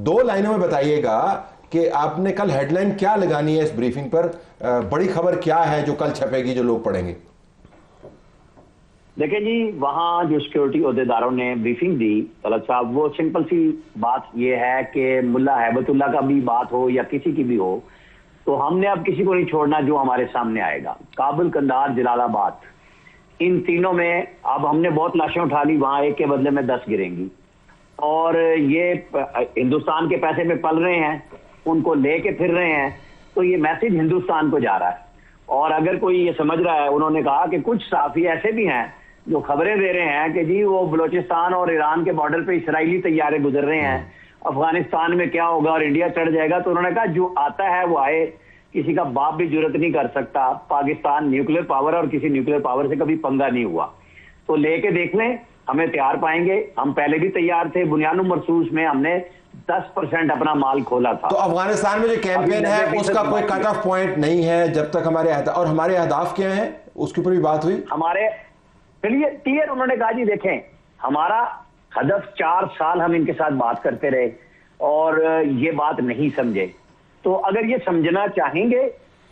2 لائنوں میں بتائیے گا کہ آپ نے کل ہیڈ لائن کیا لگانی ہے اس بریفنگ پر, بڑی خبر کیا ہے جو کل چھپے گی جو لوگ پڑھیں گے؟ دیکھیں جی, وہاں جو سیکورٹی عہدیداروں نے بریفنگ دی طلعت صاحب, وہ سمپل سی بات یہ ہے کہ ملا ہیبت اللہ کا بھی بات ہو یا کسی کی بھی ہو, تو ہم نے اب کسی کو نہیں چھوڑنا جو ہمارے سامنے آئے گا. کابل, قندھار, جلال آباد, ان تینوں میں اب ہم نے بہت لاشیں اٹھا لی, وہاں ایک کے بدلے میں 10 گریں گی, اور یہ ہندوستان کے پیسے میں پل رہے ہیں, ان کو لے کے پھر رہے ہیں, تو یہ میسج ہندوستان کو جا رہا ہے. اور اگر کوئی یہ سمجھ رہا ہے, انہوں نے کہا کہ کچھ صحافی ایسے بھی ہیں جو خبریں دے رہے ہیں کہ جی وہ بلوچستان اور ایران کے بارڈر پہ اسرائیلی طیارے گزر رہے ہیں, افغانستان میں کیا ہوگا اور انڈیا چڑھ جائے گا, تو انہوں نے کہا جو آتا ہے وہ آئے, کسی کا باپ بھی جرت نہیں کر سکتا. پاکستان نیوکلیر پاور اور کسی نیوکلیر پاور سے کبھی پنگا نہیں ہوا, تو لے کے دیکھ لیں, ہمیں تیار پائیں گے. ہم پہلے بھی تیار تھے. بنیان مرصوص میں ہم نے 10% اپنا مال کھولا تھا. تو افغانستان میں جو کیمپین ہے اس کا کوئی کٹ آف پوائنٹ نہیں ہے جب تک ہمارے اور ہمارے اہداف کیا ہیں اس کے اوپر بھی بات ہوئی. ہمارے چلیے کلیئر, انہوں نے کہا جی دیکھیں ہمارا ہدف 4 سال ہم ان کے ساتھ بات کرتے رہے اور یہ بات نہیں سمجھے, تو اگر یہ سمجھنا چاہیں گے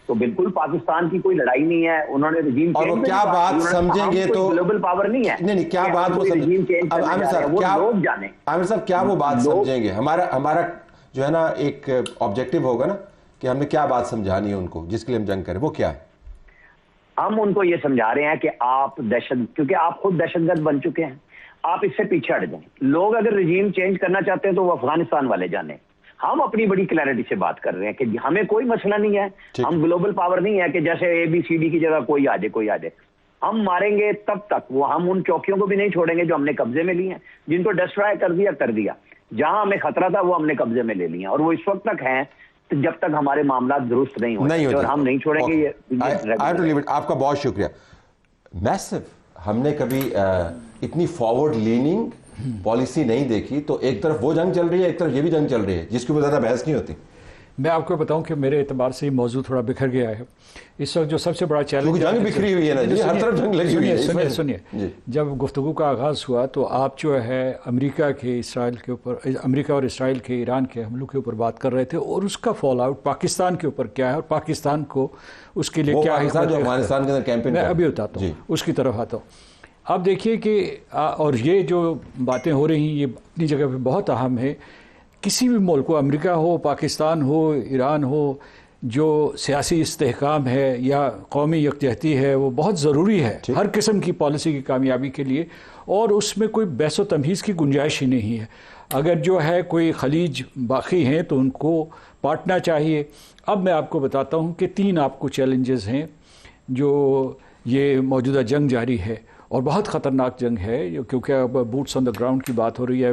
تو بالکل پاکستان کی کوئی لڑائی نہیں ہے. انہوں نے رجیم اور وہ کیا بات سمجھیں گے تو گلوبل پاور نہیں ہے. نہیں کیا بات وہ رجیم چینج عامر صاحب کیا وہ بات سمجھیں گے؟ ہمارا جو ہے نا ایک آبجیکٹو ہوگا نا کہ ہم نے کیا بات سمجھانی ہے ان کو جس کے لیے ہم جنگ کریں, وہ کیا ہے؟ ہم ان کو یہ سمجھا رہے ہیں کہ آپ کیونکہ آپ خود دہشت گرد بن چکے ہیں, آپ اس سے پیچھے ہٹ جائیں. لوگ اگر رجیم چینج کرنا چاہتے ہیں تو وہ افغانستان والے جانے. ہم اپنی بڑی کلیئرٹی سے بات کر رہے ہیں کہ ہمیں کوئی مسئلہ نہیں ہے, ہم گلوبل پاور نہیں ہے کہ جیسے ABCD کی جگہ کوئی آ جائے. ہم ماریں گے تب تک, وہ ہم ان چوکیوں کو بھی نہیں چھوڑیں گے جو ہم نے قبضے میں لی ہیں, جن کو ڈسٹرائے کر دیا. جہاں ہمیں خطرہ تھا وہ ہم نے قبضے میں لے لیا, اور وہ اس وقت تک ہیں جب تک ہمارے معاملات درست نہیں ہوتے, اور ہم نہیں چھوڑیں گے یہ. آپ کا بہت شکریہ. میسو, ہم نے کبھی اتنی فارورڈ لیننگ پالیسی نہیں دیکھی. تو ایک طرف وہ جنگ چل رہی ہے, ایک طرف یہ بھی جنگ چل رہی ہے جس کی زیادہ بحث نہیں ہوتی. میں آپ کو بتاؤں کہ میرے اعتبار سے یہ موضوع تھوڑا بکھر گیا ہے اس وقت. جو سب سے بڑا چیلنج جنگ بکھری ہوئی ہے نا جی, ہر طرف جنگ لگی ہوئی ہے. سنیے, جب گفتگو کا آغاز ہوا تو آپ جو ہے امریکہ کے اسرائیل کے اوپر, امریکہ اور اسرائیل کے ایران کے حملوں کے اوپر بات کر رہے تھے, اور اس کا فال آؤٹ پاکستان کے اوپر کیا ہے اور پاکستان کو اس کے لیے کیا ہے. افغانستان کے اندر کیمپین میں ابھی بتاتا ہوں, اس کی طرف آتا ہوں. اب دیکھیے کہ اور یہ جو باتیں ہو رہی ہیں یہ اپنی جگہ پہ بہت اہم ہے. کسی بھی ملک کو, امریکہ ہو, پاکستان ہو, ایران ہو, جو سیاسی استحکام ہے یا قومی یکجہتی ہے وہ بہت ضروری ہے ہر قسم کی پالیسی کی کامیابی کے لیے, اور اس میں کوئی بحث و تمیز کی گنجائش ہی نہیں ہے. اگر جو ہے کوئی خلیج باقی ہیں تو ان کو بانٹنا چاہیے. اب میں آپ کو بتاتا ہوں کہ 3 آپ کو چیلنجز ہیں جو یہ موجودہ جنگ جاری ہے, اور بہت خطرناک جنگ ہے کیونکہ اب بوٹس آن دا گراؤنڈ کی بات ہو رہی ہے.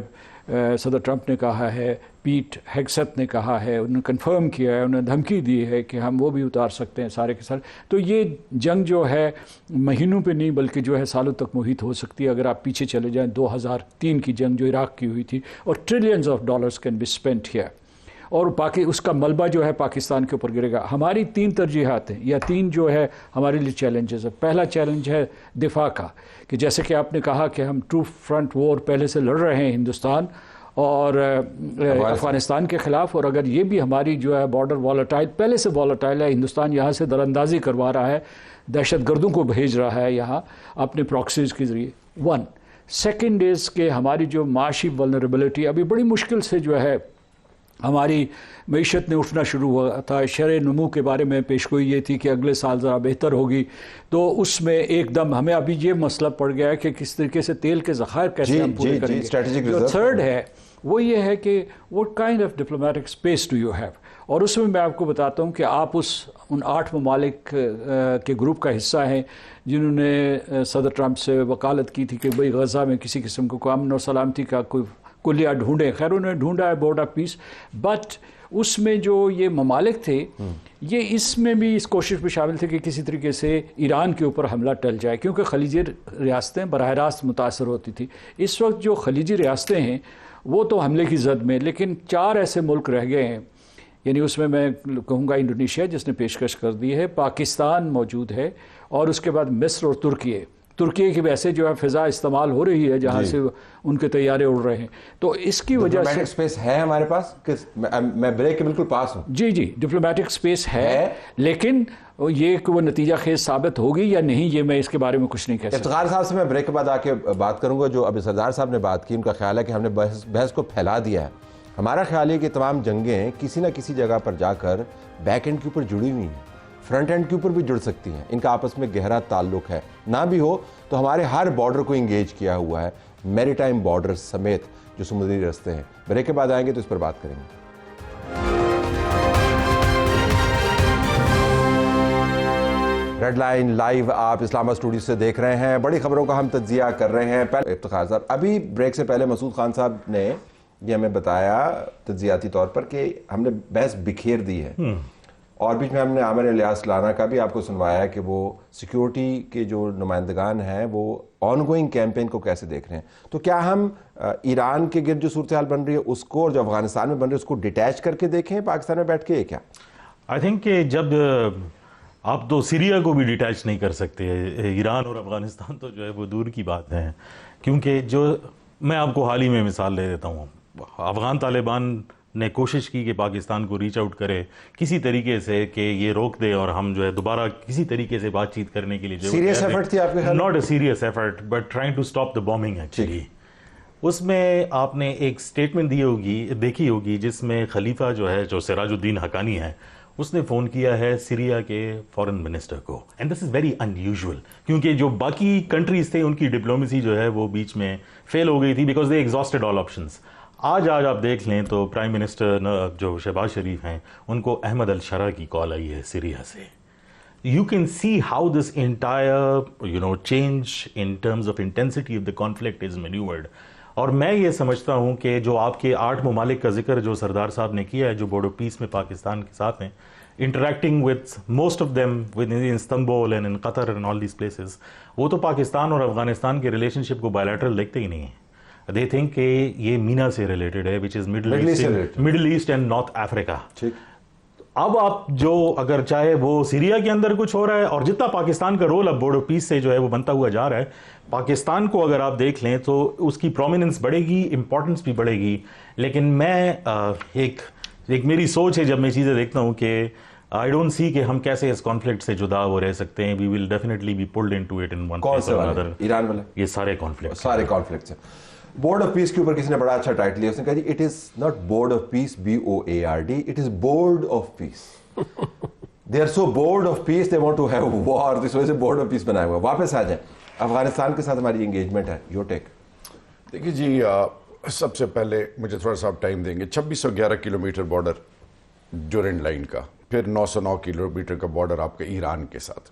صدر ٹرمپ نے کہا ہے, پیٹ ہیگسیت نے کہا ہے, انہوں نے کنفرم کیا ہے, انہوں نے دھمکی دی ہے کہ ہم وہ بھی اتار سکتے ہیں سارے کے سارے. تو یہ جنگ جو ہے مہینوں پہ نہیں بلکہ جو ہے سالوں تک محیط ہو سکتی ہے. اگر آپ پیچھے چلے جائیں 2003 کی جنگ جو عراق کی ہوئی تھی, اور trillions of dollars can be spent here, اور اس کا ملبہ جو ہے پاکستان کے اوپر گرے گا. ہماری 3 ترجیحات ہیں یا 3 جو ہے ہمارے لیے چیلنجز ہیں. پہلا چیلنج ہے دفاع کا, کہ جیسے کہ آپ نے کہا کہ ہم ٹرو فرنٹ وار پہلے سے لڑ رہے ہیں ہندوستان اور افغانستان کے خلاف, اور اگر یہ بھی ہماری جو ہے بارڈر والٹائل پہلے سے والٹائل ہے, ہندوستان یہاں سے دراندازی کروا رہا ہے, دہشت گردوں کو بھیج رہا ہے یہاں اپنے پراکسیز کے ذریعے. 1 سیکنڈ از کہ ہماری جو معاشی ولنریبلٹی ابھی بڑی مشکل سے جو ہے ہماری معیشت نے اٹھنا شروع ہوا تھا. شرح نمو کے بارے میں پیشگوئی یہ تھی کہ اگلے سال ذرا بہتر ہوگی, تو اس میں ایک دم ہمیں ابھی یہ مسئلہ پڑ گیا ہے کہ کس طریقے سے تیل کے ذخائر کیسے ہم پورے کریں گے. جو 3rd ہے وہ یہ ہے کہ what kind of diplomatic space do you have, اور اس میں آپ کو بتاتا ہوں کہ آپ ان 8 ممالک کے گروپ کا حصہ ہیں جنہوں نے صدر ٹرمپ سے وکالت کی تھی کہ بھئی غزہ میں کسی قسم کو امن اور سلامتی کا کوئی کلیہ ڈھونڈیں. خیر انہوں نے ڈھونڈا ہے بورڈ آف پیس, بٹ اس میں جو یہ ممالک تھے یہ اس میں بھی اس کوشش میں شامل تھے کہ کسی طریقے سے ایران کے اوپر حملہ ٹل جائے, کیونکہ خلیجی ریاستیں براہ راست متاثر ہوتی تھی. اس وقت جو خلیجی ریاستیں ہیں وہ تو حملے کی زد میں, لیکن 4 ایسے ملک رہ گئے ہیں, یعنی اس میں کہوں گا انڈونیشیا جس نے پیشکش کر دی ہے, پاکستان موجود ہے, اور اس کے بعد مصر اور ترکی ہے. ترکی کی ویسے جو ہے فضا استعمال ہو رہی ہے جہاں سے ان کے طیارے اڑ رہے ہیں. تو اس کی وجہ سے اسپیس ہے ہمارے پاس. میں بریک کے بالکل پاس ہوں. جی ڈپلومیٹک اسپیس ہے, لیکن یہ کہ وہ نتیجہ خیز ثابت ہوگی یا نہیں, یہ میں اس کے بارے میں کچھ نہیں کہہ سکتا. افتخار صاحب سے میں بریک کے بعد آ کے بات کروں گا. جو ابھی سردار صاحب نے بات کی, ان کا خیال ہے کہ ہم نے بحث کو پھیلا دیا ہے. ہمارا خیال ہے کہ تمام جنگیں کسی نہ کسی جگہ پر جا کر بیک اینڈ کے اوپر جڑی ہوئی ہیں, فرنٹ اینڈ کے اوپر بھی جڑ سکتی ہیں. ان کا آپس میں گہرا تعلق ہے. نہ بھی ہو تو ہمارے ہر بارڈر کو انگیج کیا ہوا ہے, میری ٹائم بارڈر سمیت جو سمندری راستے ہیں. بریک کے بعد آئیں گے تو اس پر بات کریں گے. ریڈ لائن لائیو آپ اسلام آباد اسٹوڈیو سے دیکھ رہے ہیں. بڑی خبروں کا ہم تجزیہ کر رہے ہیں. پہلے افتخار صاحب, ابھی بریک سے پہلے مسعود خان صاحب نے یہ ہمیں بتایا تجزیاتی طور پر کہ ہم نے بحث بکھیر دی ہے, اور بیچ میں ہم نے عامر الیاس لانا کا بھی آپ کو سنوایا کہ وہ سیکیورٹی کے جو نمائندگان ہیں وہ آن گوئنگ کیمپین کو کیسے دیکھ رہے ہیں. تو کیا ہم ایران کے گرد جو صورتحال بن رہی ہے اس کو, اور جو افغانستان میں بن رہی ہے اس کو ڈیٹیچ کر کے دیکھیں پاکستان میں بیٹھ کے, کیا آئی تھنک کہ جب آپ تو سیریا کو بھی ڈیٹیچ نہیں کر سکتے, ایران اور افغانستان تو جو ہے وہ دور کی بات ہے, کیونکہ جو میں آپ کو حال ہی میں مثال دے دیتا ہوں. افغان طالبان نے کوشش کی کہ پاکستان کو ریچ آؤٹ کرے کسی طریقے سے کہ یہ روک دے اور ہم جو ہے دوبارہ کسی طریقے سے بات چیت کرنے کے لیے جو سیریس ایفرٹ تھی آپ کے خیال؟ Not a serious effort but trying to stop the bombing actually. اس میں آپ نے ایک اسٹیٹمنٹ دیکھی ہوگی جس میں خلیفہ جو ہے, جو سراج الدین حقانی ہے, اس نے فون کیا ہے سیریا کے فارن منسٹر کو. And this is very in usual, کیونکہ جو باقی کنٹریز تھے ان کی ڈپلومیسی جو ہے وہ بیچ میں فیل ہو گئی تھی because they exhausted all options. آج آپ دیکھ لیں تو پرائم منسٹر جو شہباز شریف ہیں ان کو احمد الشرع کی کال آئی ہے سیریا سے. You can see how this entire change in terms of intensity of the conflict is maneuvered. اور میں یہ سمجھتا ہوں کہ جو آپ کے 8 ممالک کا ذکر جو سردار صاحب نے کیا ہے جو بورڈ آف پیس میں پاکستان کے ساتھ ہیں, interacting with most of them within Istanbul and in Qatar and all these places, وہ تو پاکستان اور افغانستان کے ریلیشن شپ کو بائیلیٹرل دیکھتے ہی نہیں ہیں. They think کہ یہ مینا سے ریلیٹڈ ہے which is Middle East and North Africa. اب آپ جو اگر چاہے وہ سیریا کے اندر کچھ ہو رہا ہے, اور جتنا پاکستان کا رول اب بورڈ آف پیس سے جو ہے وہ بنتا ہوا جا رہا ہے, پاکستان کو اگر آپ دیکھ لیں تو اس کی پرومیننس بڑھے گی, امپورٹنس بھی بڑھے گی. لیکن میں ایک میری سوچ ہے جب میں چیزیں دیکھتا ہوں کہ I don't see کہ ہم کیسے اس کانفلکٹ سے جدا وہ رہ سکتے ہیں. We will definitely be pulled into it in one place or another. Iran والے یہ سارے کانفلکٹ ہیں. بورڈ آف پیس کے اوپر کسی نے بڑا اچھا ٹائٹل لیا, اس نے کہا جی it is not board of peace BOARD, it is board of peace. They are so board of peace they want to have war, اس وجہ سے بورڈ آف پیس بنایا ہوا. واپس آ جائیں, افغانستان کے ساتھ ہماری انگیجمنٹ ہے, یور ٹیک. دیکھیے جی, سب سے پہلے مجھے تھوڑا سا آپ ٹائم دیں گے. 2611 کلومیٹر بارڈر ڈیورنڈ لائن کا, پھر 909 کلومیٹر کا بارڈر آپ کے ایران کے ساتھ,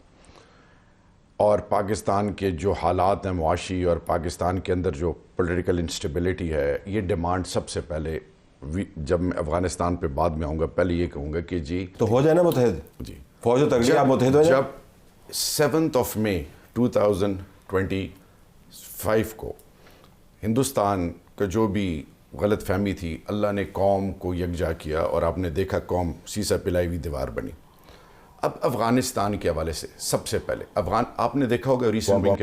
اور پاکستان کے جو حالات ہیں معاشی اور پاکستان کے اندر جو پولیٹیکل انسٹیبلٹی ہے, یہ ڈیمانڈ سب سے پہلے, جب میں افغانستان پہ بعد میں آؤں گا, پہلے یہ کہوں گا کہ جی تو ہو جائے نا متحد, جی فوج و تگڑی آپ متحد ہو جائیں. جب 7 مئی 2025 کو ہندوستان کا جو بھی غلط فہمی تھی, اللہ نے قوم کو یکجا کیا اور آپ نے دیکھا قوم سیسا پلائی ہوئی دیوار بنی. اب افغانستان کے حوالے سے سب سے پہلے آپ نے دیکھا ہوگا ریسنٹ کے بعد